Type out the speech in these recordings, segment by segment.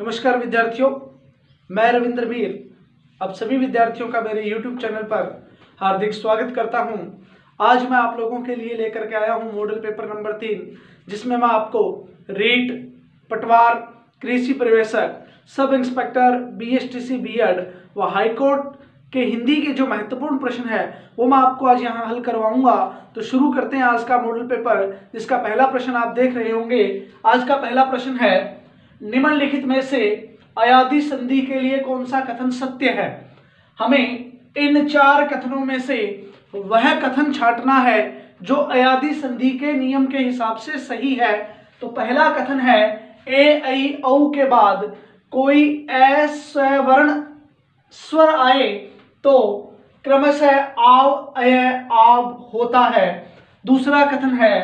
नमस्कार विद्यार्थियों, मैं रविंद्र मीर आप सभी विद्यार्थियों का मेरे YouTube चैनल पर हार्दिक स्वागत करता हूं। आज मैं आप लोगों के लिए लेकर के आया हूं मॉडल पेपर नंबर 3, जिसमें मैं आपको रीट, पटवार, कृषि प्रवेशक, सब इंस्पेक्टर, BSTC बीएड व हाईकोर्ट के हिंदी के जो महत्वपूर्ण प्रश्न है वो मैं आपको आज यहाँ हल करवाऊंगा। तो शुरू करते हैं आज का मॉडल पेपर, जिसका पहला प्रश्न आप देख रहे होंगे। आज का पहला प्रश्न है, निम्नलिखित में से अयादी संधि के लिए कौन सा कथन सत्य है। हमें इन चार कथनों में से वह कथन छांटना है जो अयादी संधि के नियम के हिसाब से सही है। तो पहला कथन है, ए ऐ औ के बाद कोई अस्वर्ण स्वर आए तो क्रमशः आव अय आव होता है। दूसरा कथन है,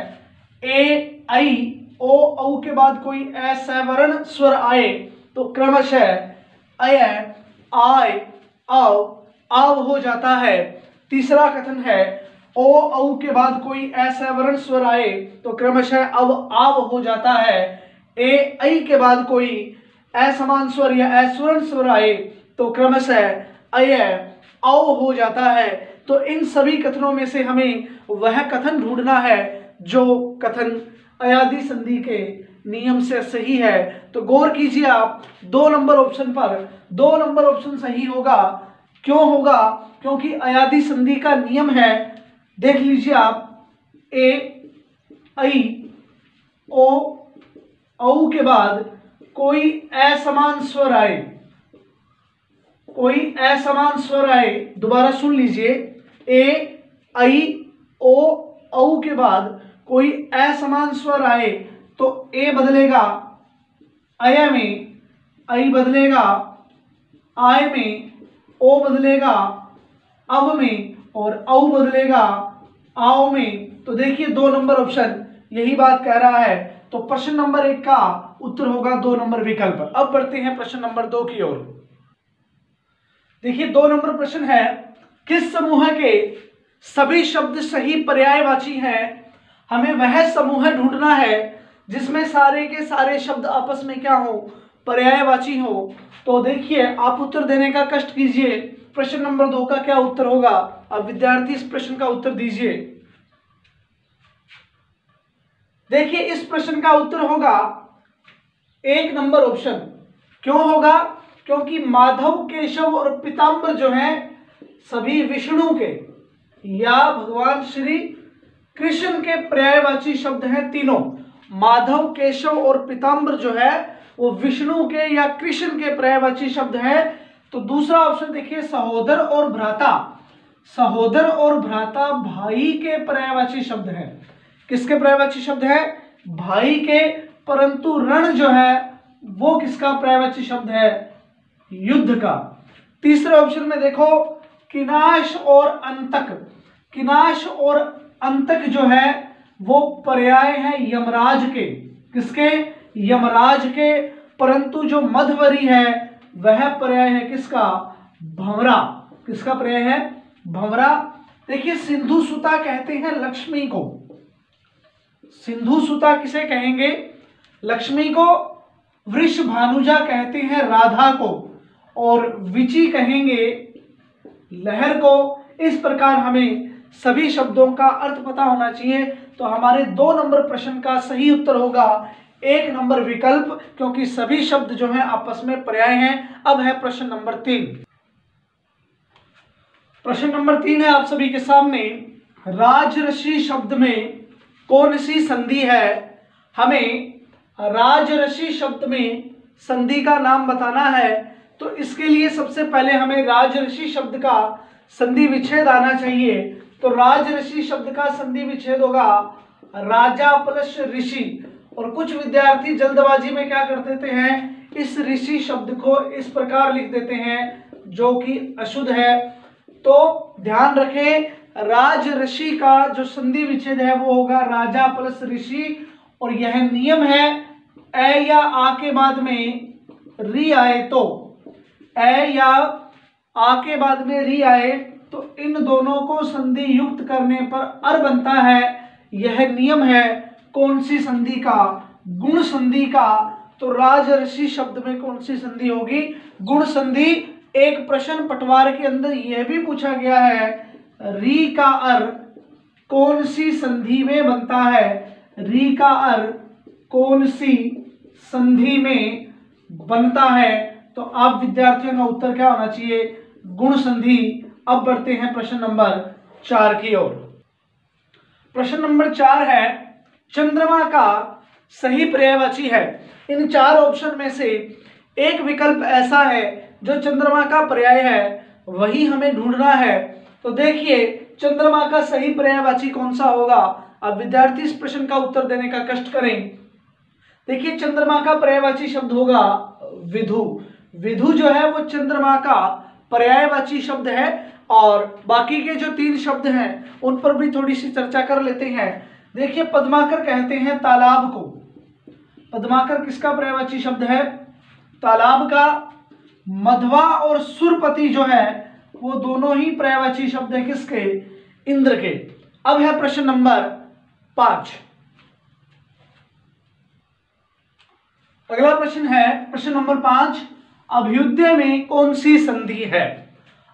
ए ऐ ओ औ के बाद कोई असवर्ण स्वर आए तो क्रमशः अय आय आव आव हो जाता है। तीसरा कथन है, ओ औ के बाद कोई असवर्ण स्वर आए तो क्रमशः अव आव हो जाता है। ए ऐ के बाद कोई असमान स्वर या अस्वर्ण स्वर आए तो क्रमशः अय औ हो जाता है। तो इन सभी कथनों में से हमें वह कथन ढूंढना है जो कथन अयादी संधि के नियम से सही है। तो गौर कीजिए आप 2 नंबर ऑप्शन पर। 2 नंबर ऑप्शन सही होगा। क्यों होगा? क्योंकि अयादी संधि का नियम है, देख लीजिए आप, ए ऐ ओ औ के बाद कोई असमान स्वर आए, कोई असमान स्वर आए, दोबारा सुन लीजिए, ए ऐ ओ औ के बाद कोई असमान स्वर आए तो ए बदलेगा अय में, ऐ बदलेगा आय में, ओ बदलेगा अव में और औ बदलेगा आव में। तो देखिए 2 नंबर ऑप्शन यही बात कह रहा है। तो प्रश्न नंबर 1 का उत्तर होगा 2 नंबर विकल्प। अब बढ़ते हैं प्रश्न नंबर 2 की ओर। देखिए 2 नंबर प्रश्न है, किस समूह के सभी शब्द सही पर्यायवाची हैं। हमें वह समूह ढूंढना है जिसमें सारे के सारे शब्द आपस में क्या हो, पर्यायवाची हो। तो देखिए आप उत्तर देने का कष्ट कीजिए। प्रश्न नंबर 2 का क्या उत्तर होगा? अब विद्यार्थी इस प्रश्न का उत्तर दीजिए। देखिए इस प्रश्न का उत्तर होगा 1 नंबर ऑप्शन। क्यों होगा? क्योंकि माधव, केशव और पीताम्बर जो है सभी विष्णु के या भगवान श्री कृष्ण के पर्यायवाची शब्द हैं तीनों। माधव, केशव और पीताम्बर जो है वो विष्णु के या कृष्ण के पर्यायवाची शब्द हैं। तो दूसरा ऑप्शन देखिए, सहोदर और भ्राता। सहोदर और भ्राता भाई के पर्यायवाची शब्द हैं। किसके पर्यायवाची शब्द है? भाई के। परंतु रण जो है वो किसका पर्यायवाची शब्द है? युद्ध का। तीसरे ऑप्शन में देखो, किनाश और अंतक। किनाश और अंतक जो है वो पर्याय है यमराज के। किसके? यमराज के। परंतु जो मध्वरी है वह पर्याय है किसका? भंवरा। किसका पर्याय है? भंवरा। देखिए सिंधु सुता कहते हैं लक्ष्मी को। सिंधु सुता किसे कहेंगे? लक्ष्मी को। वृषभानुजा कहते हैं राधा को और विची कहेंगे लहर को। इस प्रकार हमें सभी शब्दों का अर्थ पता होना चाहिए। तो हमारे 2 नंबर प्रश्न का सही उत्तर होगा 1 नंबर विकल्प, क्योंकि सभी शब्द जो हैं आपस में पर्याय हैं। अब है प्रश्न नंबर 3। प्रश्न नंबर 3 है आप सभी के सामने, राजऋषि शब्द में कौन सी संधि है। हमें राजऋषि शब्द में संधि का नाम बताना है। तो इसके लिए सबसे पहले हमें राजऋषि शब्द का संधि विच्छेद आना चाहिए। तो राजऋषि शब्द का संधि विच्छेद होगा राजा प्लस ऋषि। और कुछ विद्यार्थी जल्दबाजी में क्या कर देते हैं, इस ऋषि शब्द को इस प्रकार लिख देते हैं जो कि अशुद्ध है। तो ध्यान रखें, राजऋषि का जो संधि विच्छेद है वो होगा राजा प्लस ऋषि। और यह नियम है, ए या आ के बाद में री आए तो, ए या आ के बाद में री आए तो इन दोनों को संधि युक्त करने पर अर बनता है। यह नियम है कौन सी संधि का? गुण संधि का। तो राजर्षि शब्द में कौन सी संधि होगी? गुण संधि। एक प्रश्न पटवार के अंदर यह भी पूछा गया है, री का अर कौन सी संधि में बनता है? री का अर कौन सी संधि में बनता है? तो आप विद्यार्थियों का उत्तर क्या होना चाहिए? गुण संधि। अब बढ़ते हैं प्रश्न नंबर 4 की ओर। प्रश्न नंबर 4 है, चंद्रमा का सही पर्यायवाची है। इन 4 ऑप्शन में से एक विकल्प ऐसा है जो चंद्रमा का पर्याय है, वही हमें ढूंढना है। तो देखिए चंद्रमा का सही पर्यायवाची कौन सा होगा? अब विद्यार्थी इस प्रश्न का उत्तर देने का कष्ट करें। देखिए चंद्रमा का पर्यायवाची शब्द होगा विधु। विधु जो है वो चंद्रमा का पर्यायवाची शब्द है। और बाकी के जो 3 शब्द हैं उन पर भी थोड़ी सी चर्चा कर लेते हैं। देखिए पद्माकर कहते हैं तालाब को। पद्माकर किसका पर्यायवाची शब्द है? तालाब का। मध्वा और सुरपति जो है वो दोनों ही पर्यायवाची शब्द है किसके? इंद्र के। अब है प्रश्न नंबर 5। अगला प्रश्न है प्रश्न नंबर 5, अभ्युदय में कौन सी संधि है?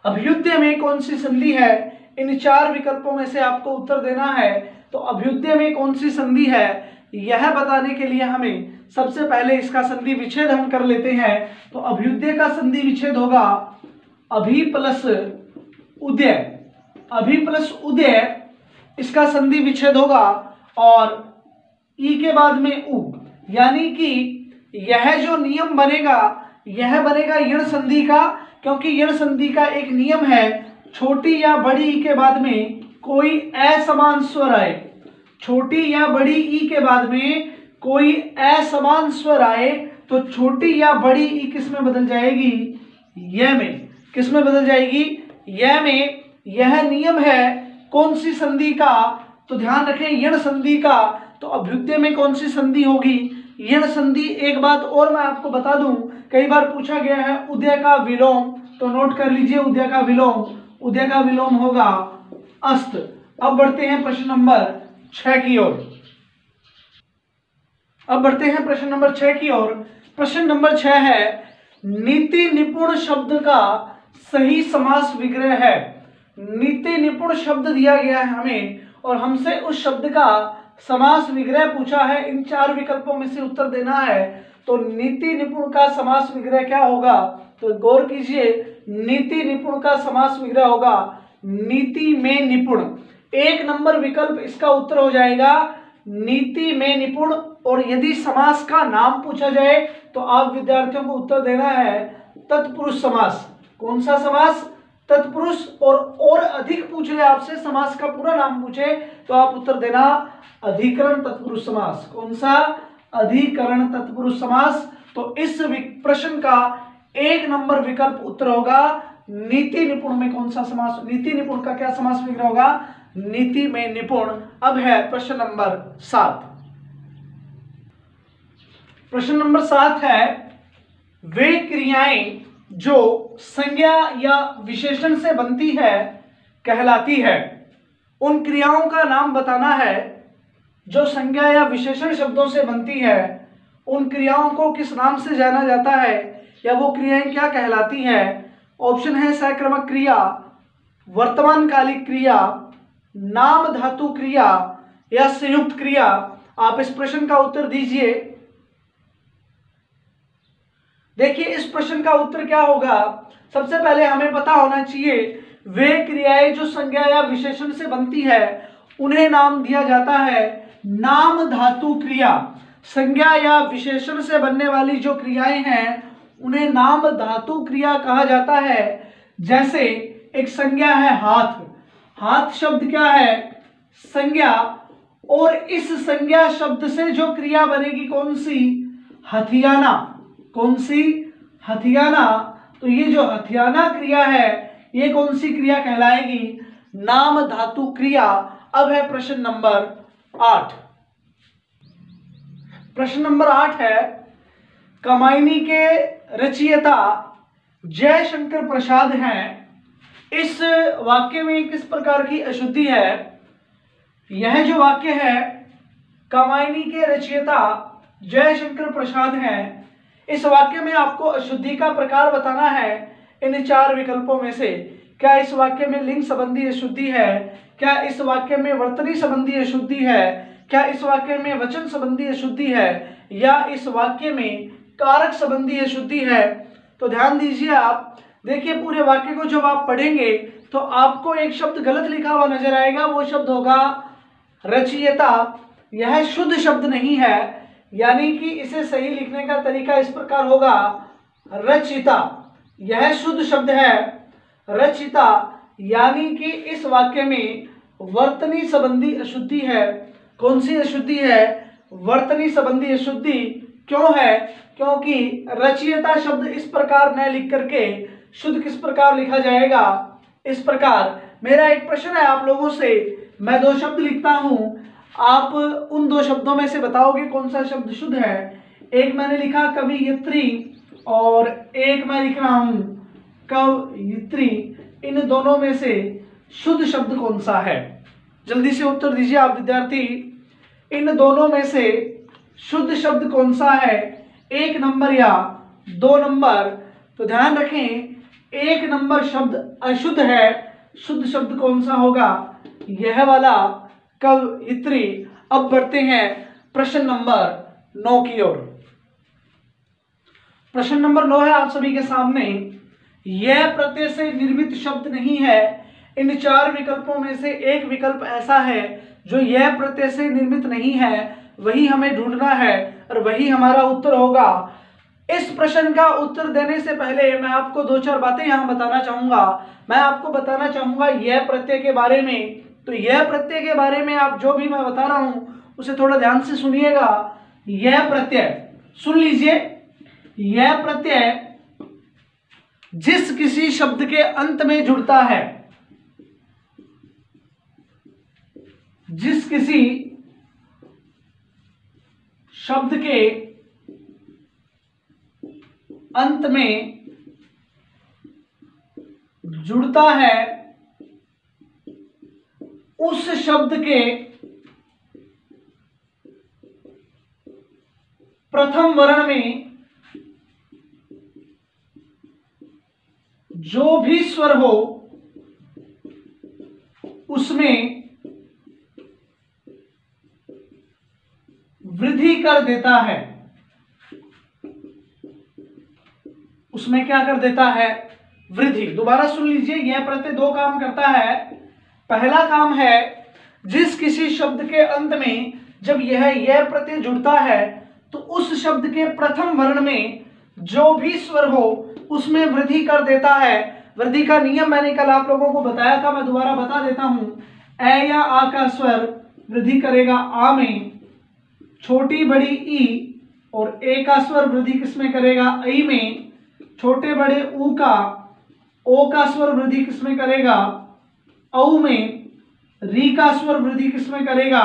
अभ्युदय में कौन सी संधि है? इन 4 विकल्पों में से आपको उत्तर देना है। तो अभ्युदय में कौन सी संधि है यह बताने के लिए हमें सबसे पहले इसका संधि विच्छेद हम कर लेते हैं। तो अभ्युदय का संधि विच्छेद होगा अभि प्लस उदय। अभि प्लस उदय इसका संधि विच्छेद होगा और ई के बाद में उ, यानी कि यह जो नियम बनेगा यह बनेगा यण संधि का, क्योंकि यण संधि का एक नियम है, छोटी या बड़ी ई के बाद में कोई असमान स्वर आए। छोटी या बड़ी ई के बाद में कोई असमान स्वर आए तो छोटी या बड़ी ई किस में बदल जाएगी? यह में। किस में बदल जाएगी? यह में। यह नियम है कौन सी संधि का? तो ध्यान रखें यण संधि का। तो अभ्युदय में कौन सी संधि होगी? यण संधि। एक बात और मैं आपको बता दूं, कई बार पूछा गया है उदय का विलोम, तो नोट कर लीजिए उदय का विलोम। उदय का विलोम होगा अस्त। अब बढ़ते हैं प्रश्न नंबर 6 की ओर। अब बढ़ते हैं प्रश्न नंबर 6 की ओर। प्रश्न नंबर 6 है, नीति निपुण शब्द का सही समास विग्रह है। नीति निपुण शब्द दिया गया है हमें और हमसे उस शब्द का समास विग्रह पूछा है। इन 4 विकल्पों में से उत्तर देना है। तो नीति निपुण का समास विग्रह क्या होगा? तो गौर कीजिए, नीति निपुण का समास विग्रह होगा नीति में निपुण। 1 नंबर विकल्प इसका उत्तर हो जाएगा नीति में निपुण। और यदि समास का नाम पूछा जाए तो आप विद्यार्थियों को उत्तर देना है तत्पुरुष समास। कौन सा समास? तत्पुरुष। और अधिक पूछ ले आपसे, समास का पूरा नाम पूछे तो आप उत्तर देना अधिकरण तत्पुरुष समास। कौन सा? अधिकरण तत्पुरुष समास। तो इस प्रश्न का 1 नंबर विकल्प उत्तर होगा नीति निपुण में कौन सा समास? नीति निपुण का क्या समास विग्रह होगा? नीति में निपुण। अब है प्रश्न नंबर 7। प्रश्न नंबर 7 है, वे क्रियाएं जो संज्ञा या विशेषण से बनती है कहलाती है। उन क्रियाओं का नाम बताना है जो संज्ञा या विशेषण शब्दों से बनती है। उन क्रियाओं को किस नाम से जाना जाता है या वो क्रियाएं क्या कहलाती हैं? ऑप्शन है सक्रमक क्रिया, वर्तमान कालिक क्रिया, नाम धातु क्रिया या संयुक्त क्रिया। आप इस प्रश्न का उत्तर दीजिए। देखिए इस प्रश्न का उत्तर क्या होगा? सबसे पहले हमें पता होना चाहिए वे क्रियाएं जो संज्ञा या विशेषण से बनती है उन्हें नाम दिया जाता है नाम धातु क्रिया। संज्ञा या विशेषण से बनने वाली जो क्रियाएं हैं उन्हें नाम धातु क्रिया कहा जाता है। जैसे एक संज्ञा है हाथ। हाथ शब्द क्या है? संज्ञा। और इस संज्ञा शब्द से जो क्रिया बनेगी कौन सी? हथियाना। कौन सी? हथियाना। तो ये जो हथियाना क्रिया है ये कौन सी क्रिया कहलाएगी? नाम धातु क्रिया। अब है प्रश्न नंबर 8। प्रश्न नंबर 8 है, कामायनी के रचयिता जयशंकर प्रसाद हैं। इस वाक्य में किस प्रकार की अशुद्धि है? यह जो वाक्य है, कामायनी के रचयिता जयशंकर प्रसाद हैं। इस वाक्य में आपको अशुद्धि का प्रकार बताना है इन 4 विकल्पों में से। क्या इस वाक्य में लिंग संबंधी अशुद्धि है, क्या इस वाक्य में वर्तनी संबंधी अशुद्धि है, क्या इस वाक्य में वचन संबंधी अशुद्धि है, या इस वाक्य में कारक संबंधी अशुद्धि है। तो ध्यान दीजिए आप, देखिए पूरे वाक्य को जब आप पढ़ेंगे तो आपको एक शब्द गलत लिखा हुआ नजर आएगा, वो शब्द होगा रचयिता। यह शुद्ध शब्द नहीं है, यानी कि इसे सही लिखने का तरीका इस प्रकार होगा रचिता। यह शुद्ध शब्द है रचिता, यानी कि इस वाक्य में वर्तनी संबंधी अशुद्धि है। कौन सी अशुद्धि है? वर्तनी संबंधी अशुद्धि। क्यों है? क्योंकि रचयिता शब्द इस प्रकार न लिख करके शुद्ध किस प्रकार लिखा जाएगा? इस प्रकार। मेरा एक प्रश्न है आप लोगों से, मैं 2 शब्द लिखता हूं, आप उन 2 शब्दों में से बताओगे कौन सा शब्द शुद्ध है। एक मैंने लिखा कवियत्री और एक मैं लिख रहा हूं कवयित्री। इन दोनों में से शुद्ध शब्द कौन सा है? जल्दी से उत्तर दीजिए आप विद्यार्थी। इन दोनों में से शुद्ध शब्द कौन सा है, 1 नंबर या 2 नंबर? तो ध्यान रखें, 1 नंबर शब्द अशुद्ध है। शुद्ध शब्द कौन सा होगा? यह वाला कवयित्री। अब बढ़ते हैं प्रश्न नंबर 9 की ओर। प्रश्न नंबर 9 है आप सभी के सामने। यह प्रत्यय से निर्मित शब्द नहीं है। इन 4 विकल्पों में से एक विकल्प ऐसा है जो यह प्रत्यय से निर्मित नहीं है, वही हमें ढूंढना है और वही हमारा उत्तर होगा। इस प्रश्न का उत्तर देने से पहले मैं आपको 2-4 बातें यहां बताना चाहूंगा। मैं आपको बताना चाहूंगा यह प्रत्यय के बारे में। तो यह प्रत्यय के बारे में आप जो भी मैं बता रहा हूं उसे थोड़ा ध्यान से सुनिएगा। यह प्रत्यय, सुन लीजिए, यह प्रत्यय जिस किसी शब्द के अंत में जुड़ता है, जिस किसी शब्द के अंत में जुड़ता है, उस शब्द के प्रथम वर्ण में जो भी स्वर हो उसमें वृद्धि कर देता है। उसमें क्या कर देता है? वृद्धि। दोबारा सुन लीजिए, यह प्रत्यय 2 काम करता है। पहला काम है, जिस किसी शब्द के अंत में जब यह प्रत्यय जुड़ता है तो उस शब्द के प्रथम वर्ण में जो भी स्वर हो उसमें वृद्धि कर देता है। वृद्धि का नियम मैंने कल आप लोगों को बताया था, मैं दोबारा बता देता हूं। ए या आ का स्वर वृद्धि करेगा आ में, छोटी बड़ी ई, और ए का स्वर वृद्धि किसमें करेगा? ऐ में। छोटे बड़े ऊ का ओ का स्वर वृद्धि किसमें करेगा? औ में। री का स्वर वृद्धि किसमें करेगा?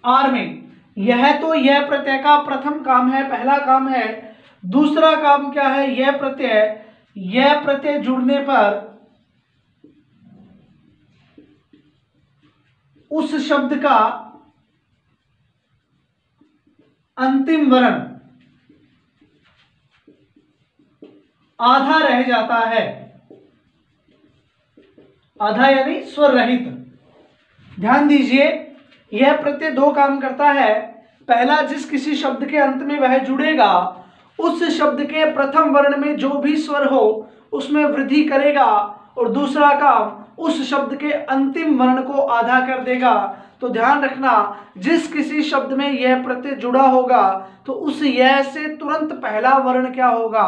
आर में। यह तो यह प्रत्यय का प्रथम काम है, पहला काम है। दूसरा काम क्या है? यह प्रत्यय जुड़ने पर उस शब्द का अंतिम वर्ण आधा रह जाता है। आधा यानी स्वर रहित। ध्यान दीजिए, यह प्रत्यय 2 काम करता है। पहला, जिस किसी शब्द के अंत में वह जुड़ेगा उस शब्द के प्रथम वर्ण में जो भी स्वर हो उसमें वृद्धि करेगा, और दूसरा काम, उस शब्द के अंतिम वर्ण को आधा कर देगा। तो ध्यान रखना, जिस किसी शब्द में यह प्रत्यय जुड़ा होगा तो उस यह से तुरंत पहला वर्ण क्या होगा?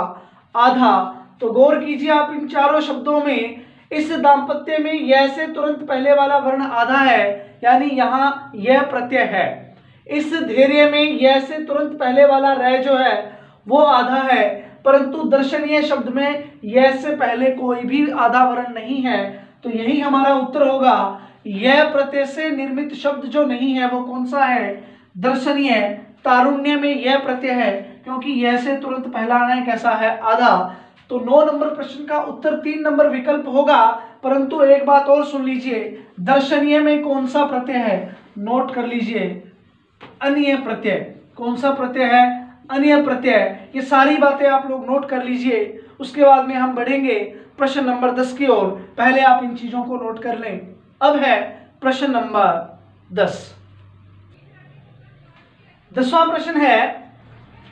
आधा। तो गौर कीजिए आप, इन 4 शब्दों में इस दाम्पत्य में यह से तुरंत पहले वाला वर्ण आधा है, यानी यहां यह प्रत्यय है। इस धैर्य में यह से तुरंत पहले वाला रह जो है वो आधा है, परंतु दर्शनीय शब्द में यह से पहले कोई भी आधा वर्ण नहीं है। तो यही हमारा उत्तर होगा। यह प्रत्यय से निर्मित शब्द जो नहीं है वो कौन सा है? दर्शनीय। तारुण्य में यह प्रत्यय है, क्योंकि यह से तुरंत पहला आना है, कैसा है? आधा। तो 9 नंबर प्रश्न का उत्तर 3 नंबर विकल्प होगा। परंतु एक बात और सुन लीजिए, दर्शनीय में कौन सा प्रत्यय है? नोट कर लीजिए, अन्य प्रत्यय। कौन सा प्रत्यय है, अन्य प्रत्यय। ये सारी बातें आप लोग नोट कर लीजिए। उसके बाद में हम बढ़ेंगे प्रश्न नंबर 10 की ओर। पहले आप इन चीजों को नोट कर लें। अब है प्रश्न नंबर 10। 10वां प्रश्न है,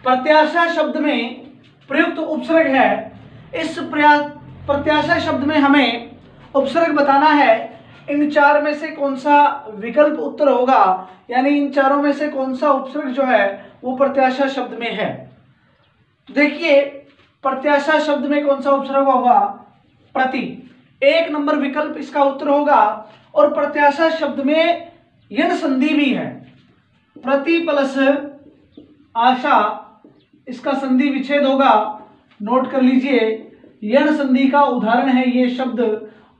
प्रत्याशा शब्द में प्रयुक्त उपसर्ग है। इस प्रत्याशा शब्द में हमें उपसर्ग बताना है। इन चार में से कौन सा विकल्प उत्तर होगा, यानी इन चारों में से कौन सा उपसर्ग जो है वो प्रत्याशा शब्द में है। देखिए प्रत्याशा शब्द में कौन सा उपसर्ग होगा, प्रति। 1 नंबर विकल्प इसका उत्तर होगा। और प्रत्याशा शब्द में यण संधि भी है, प्रति प्लस आशा, इसका संधि विच्छेद होगा। नोट कर लीजिए, यण संधि का उदाहरण है ये शब्द,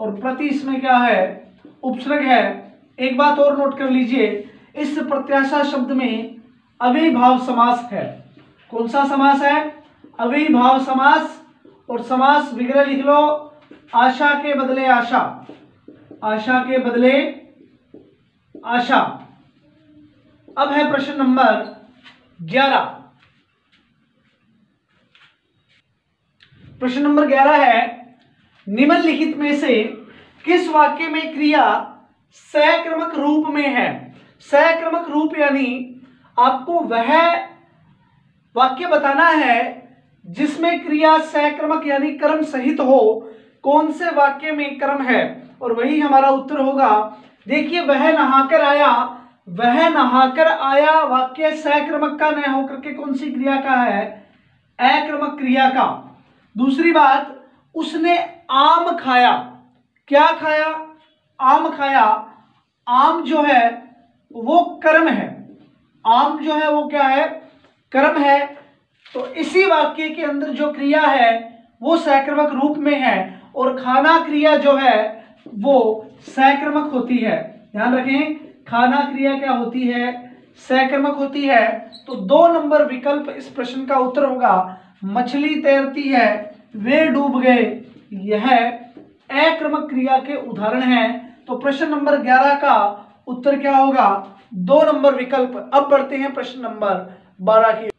और प्रति इसमें क्या है, उपसर्ग है। एक बात और नोट कर लीजिए, इस प्रत्याशा शब्द में अव्ययीभाव समास है। कौन सा समास है, अव्ययीभाव समास। और समास विग्रह लिख लो, आशा के बदले आशा, आशा के बदले आशा। अब है प्रश्न नंबर 11। प्रश्न नंबर 11 है, निम्नलिखित में से किस वाक्य में क्रिया सक्रमक रूप में है। सक्रमक रूप यानी आपको वह वाक्य बताना है जिसमें क्रिया सक्रमक यानी क्रम सहित हो। कौन से वाक्य में क्रम है, और वही हमारा उत्तर होगा। देखिए वह नहाकर आया, वह नहाकर आया वाक्य सक्रमक का न होकर के कौन सी क्रिया का है, अक्रमक क्रिया का। दूसरी बात, उसने आम खाया, क्या खाया, आम खाया। आम जो है वो कर्म है, आम जो है वो क्या है, कर्म है। तो इसी वाक्य के अंदर जो क्रिया है वो सक्रमक रूप में है, और खाना क्रिया जो है वो सक्रमक होती है। ध्यान रखें, खाना क्रिया क्या होती है, सक्रमक होती है। तो 2 नंबर विकल्प इस प्रश्न का उत्तर होगा। मछली तैरती है, वे डूब गए, यह अक्रमक क्रिया के उदाहरण हैं। तो प्रश्न नंबर 11 का उत्तर क्या होगा, 2 नंबर विकल्प। अब बढ़ते हैं प्रश्न नंबर 12 की।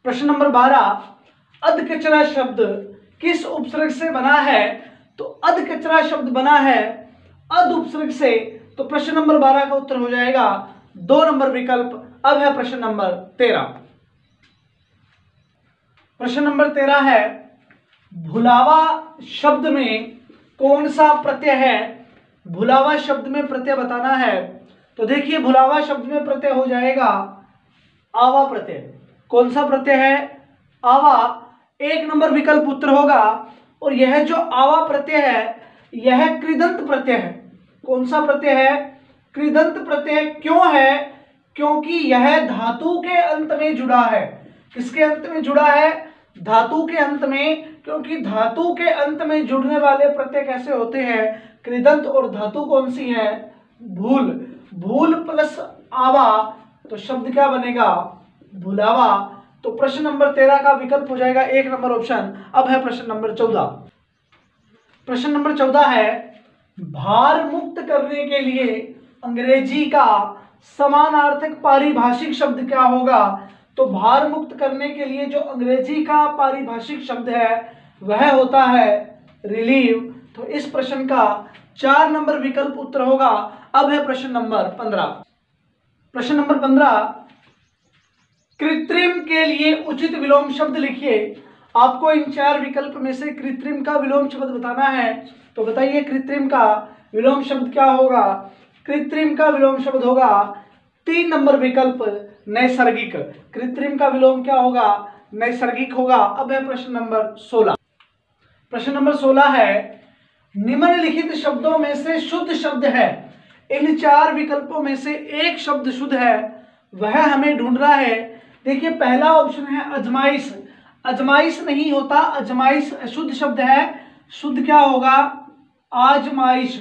प्रश्न नंबर 12, अधकचरा शब्द किस उपसर्ग से बना है। तो अधकचरा शब्द बना है अध उपसर्ग से। तो प्रश्न नंबर 12 का उत्तर हो जाएगा 2 नंबर विकल्प। अब है प्रश्न नंबर 13। प्रश्न नंबर 13 है, भुलावा शब्द में कौन सा प्रत्यय है। भुलावा शब्द में प्रत्यय बताना है। तो देखिए भुलावा शब्द में प्रत्यय हो जाएगा आवा प्रत्यय। कौन सा प्रत्यय है, आवा। 1 नंबर विकल्प उत्तर होगा। और यह जो आवा प्रत्यय है यह कृदंत प्रत्यय है। कौन सा प्रत्यय है, कृदंत प्रत्यय। क्यों है, क्योंकि यह धातु के अंत में जुड़ा है। किसके अंत में जुड़ा है, धातु के अंत में। क्योंकि धातु के अंत में जुड़ने वाले प्रत्यय कैसे होते हैं, कृदंत। और धातु कौन सी है, भूल। भूल प्लस आवा, तो शब्द क्या बनेगा, भुलावा। तो प्रश्न नंबर 13 का विकल्प हो जाएगा 1 नंबर ऑप्शन। अब है प्रश्न नंबर 14। प्रश्न नंबर 14 है, भार मुक्त करने के लिए अंग्रेजी का समानार्थक पारिभाषिक शब्द क्या होगा। तो भार मुक्त करने के लिए जो अंग्रेजी का पारिभाषिक शब्द है वह होता है रिलीव। तो इस प्रश्न का 4 नंबर विकल्प उत्तर होगा। अब है प्रश्न नंबर 15। प्रश्न नंबर 15, कृत्रिम के लिए उचित विलोम शब्द लिखिए। आपको इन 4 विकल्प में से कृत्रिम का विलोम शब्द बताना है। तो बताइए कृत्रिम का विलोम शब्द क्या होगा। कृत्रिम का विलोम शब्द होगा 3 नंबर विकल्प, नैसर्गिक। कृत्रिम का विलोम क्या होगा, नैसर्गिक होगा। अब है प्रश्न नंबर 16। प्रश्न नंबर 16 है, निम्नलिखित शब्दों में से शुद्ध शब्द है। इन 4 विकल्पों में से एक शब्द शुद्ध है, वह हमें ढूंढना है। देखिए पहला ऑप्शन है अजमाइश। अजमाइश नहीं होता, अजमाइश अशुद्ध शब्द है। शुद्ध क्या होगा, आजमाइश।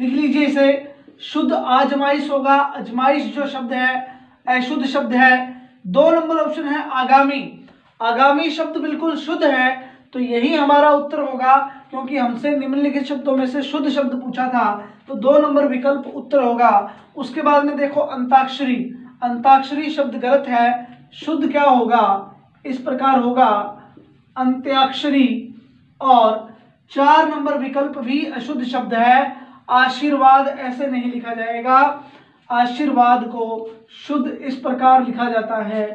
लिख लीजिए इसे, शुद्ध आजमाइश होगा। अजमाइश जो शब्द है अशुद्ध शब्द है। 2 नंबर ऑप्शन है आगामी। आगामी शब्द बिल्कुल शुद्ध है, तो यही हमारा उत्तर होगा, क्योंकि हमसे निम्नलिखित शब्दों में से शुद्ध शब्द पूछा था। तो 2 नंबर विकल्प उत्तर होगा। उसके बाद में देखो अंताक्षरी। अंताक्षरी शब्द गलत है, शुद्ध क्या होगा, इस प्रकार होगा अंत्याक्षरी। और 4 नंबर विकल्प भी अशुद्ध शब्द है, आशीर्वाद ऐसे नहीं लिखा जाएगा, आशीर्वाद को शुद्ध इस प्रकार लिखा जाता है,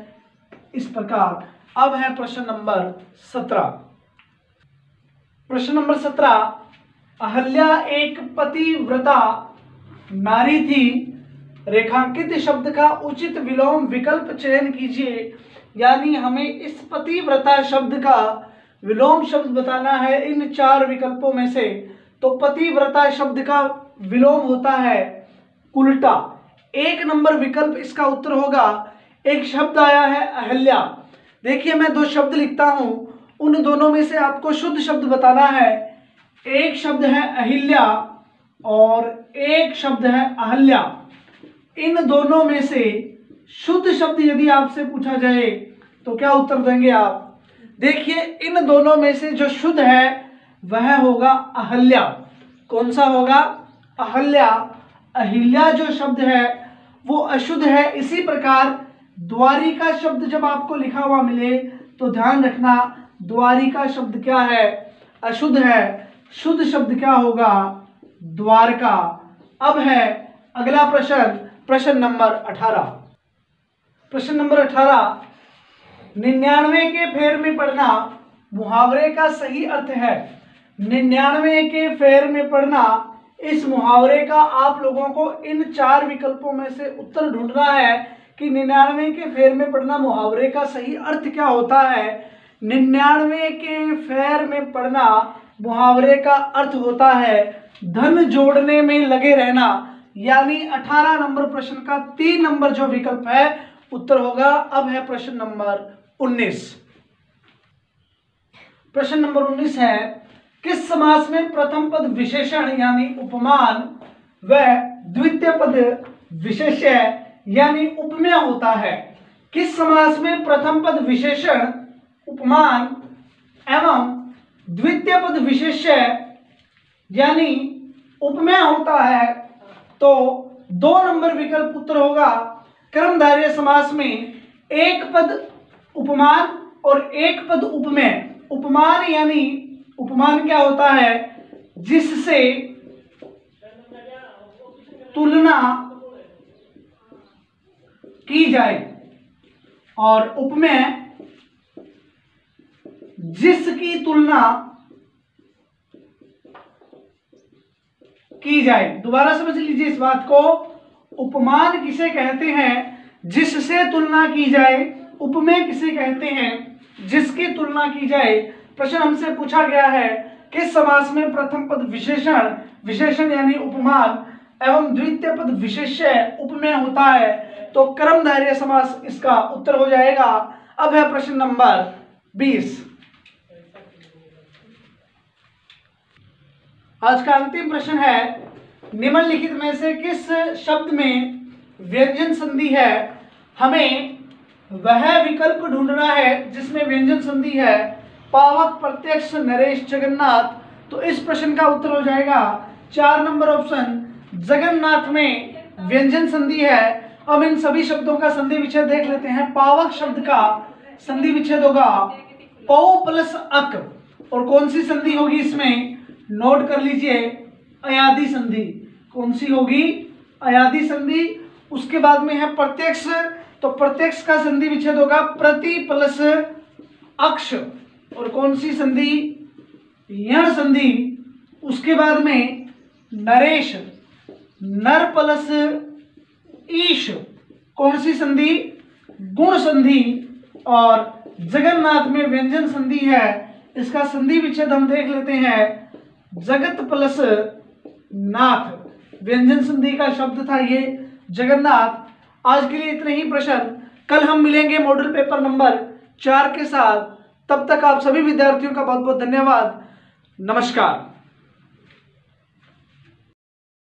इस प्रकार। अब है प्रश्न नंबर 17। प्रश्न नंबर 17, अहल्या एक पतिव्रता नारी थी, रेखांकित शब्द का उचित विलोम विकल्प चयन कीजिए। यानी हमें इस पतिव्रता शब्द का विलोम शब्द बताना है इन 4 विकल्पों में से। तो पतिव्रता शब्द का विलोम होता है उल्टा। 1 नंबर विकल्प इसका उत्तर होगा। एक शब्द आया है अहल्या, देखिए मैं 2 शब्द लिखता हूं, उन दोनों में से आपको शुद्ध शब्द बताना है। एक शब्द है अहिल्या और एक शब्द है अहल्या। इन दोनों में से शुद्ध शब्द यदि आपसे पूछा जाए तो क्या उत्तर देंगे आप? देखिए इन दोनों में से जो शुद्ध है वह होगा अहल्या। कौन सा होगा? अहल्या। अहिल्या जो शब्द है वो अशुद्ध है। इसी प्रकार द्वारिका शब्द जब आपको लिखा हुआ मिले तो ध्यान रखना द्वारिका शब्द क्या है? अशुद्ध है। शुद्ध शब्द क्या होगा? द्वारका। अब है अगला प्रश्न, प्रश्न नंबर 18। प्रश्न नंबर 18, 99 के फेर में पढ़ना मुहावरे का सही अर्थ है। 99 के फेर में पढ़ना, इस मुहावरे का आप लोगों को इन 4 विकल्पों में से उत्तर ढूंढना है कि 99 के फेर में पढ़ना मुहावरे का सही अर्थ क्या होता है। 99 के फेर में पढ़ना मुहावरे का अर्थ होता है धन जोड़ने में लगे रहना। यानी 18 नंबर प्रश्न का 3 नंबर जो विकल्प है उत्तर होगा। अब है प्रश्न नंबर 19। प्रश्न नंबर 19 है, किस समास में प्रथम पद विशेषण यानी उपमान व द्वितीय पद विशेष्य यानी उपमेय होता है? किस समास में प्रथम पद विशेषण उपमान एवं द्वितीय पद विशेष्य यानी उपमेय होता है? तो 2 नंबर विकल्प उत्तर होगा। कर्मधारय समास में एक पद उपमान और एक पद उपमेय। उपमान यानी उपमान क्या होता है? जिससे तुलना की जाए, और उपमेय जिसकी तुलना की जाए। दोबारा समझ लीजिए इस बात को। उपमान किसे कहते हैं? जिससे तुलना की जाए। उपमेय किसे कहते हैं? जिसकी तुलना की जाए। प्रश्न हमसे पूछा गया है किस समास में प्रथम पद विशेषण, विशेषण यानी उपमान एवं द्वितीय पद विशेष्य उपमेय होता है? तो कर्मधारय समास इसका उत्तर हो जाएगा। अब है प्रश्न नंबर 20। आज का अंतिम प्रश्न है, निम्नलिखित में से किस शब्द में व्यंजन संधि है? हमें वह विकल्प ढूंढना है जिसमें व्यंजन संधि है। पावक, प्रत्यक्ष, नरेश, जगन्नाथ। तो इस प्रश्न का उत्तर हो जाएगा 4 नंबर ऑप्शन, जगन्नाथ में व्यंजन संधि है। अब इन सभी शब्दों का संधि विच्छेद देख लेते हैं। पावक शब्द का संधि विच्छेद होगा पौ प्लस अक, और कौन सी संधि होगी इसमें? नोट कर लीजिए, अयादि संधि। कौन सी होगी? अयादि संधि। उसके बाद में है प्रत्यक्ष, तो प्रत्यक्ष का संधि विच्छेद होगा प्रति प्लस अक्ष, और कौन सी संधि? यण संधि। उसके बाद में नरेश, नर प्लस ईश, कौन सी संधि? गुण संधि। और जगन्नाथ में व्यंजन संधि है, इसका संधि विच्छेद हम देख लेते हैं, जगत प्लस नाथ। व्यंजन संधि का शब्द था ये जगन्नाथ। आज के लिए इतने ही प्रश्न। कल हम मिलेंगे मॉडल पेपर नंबर 4 के साथ। तब तक आप सभी विद्यार्थियों का बहुत बहुत धन्यवाद। नमस्कार।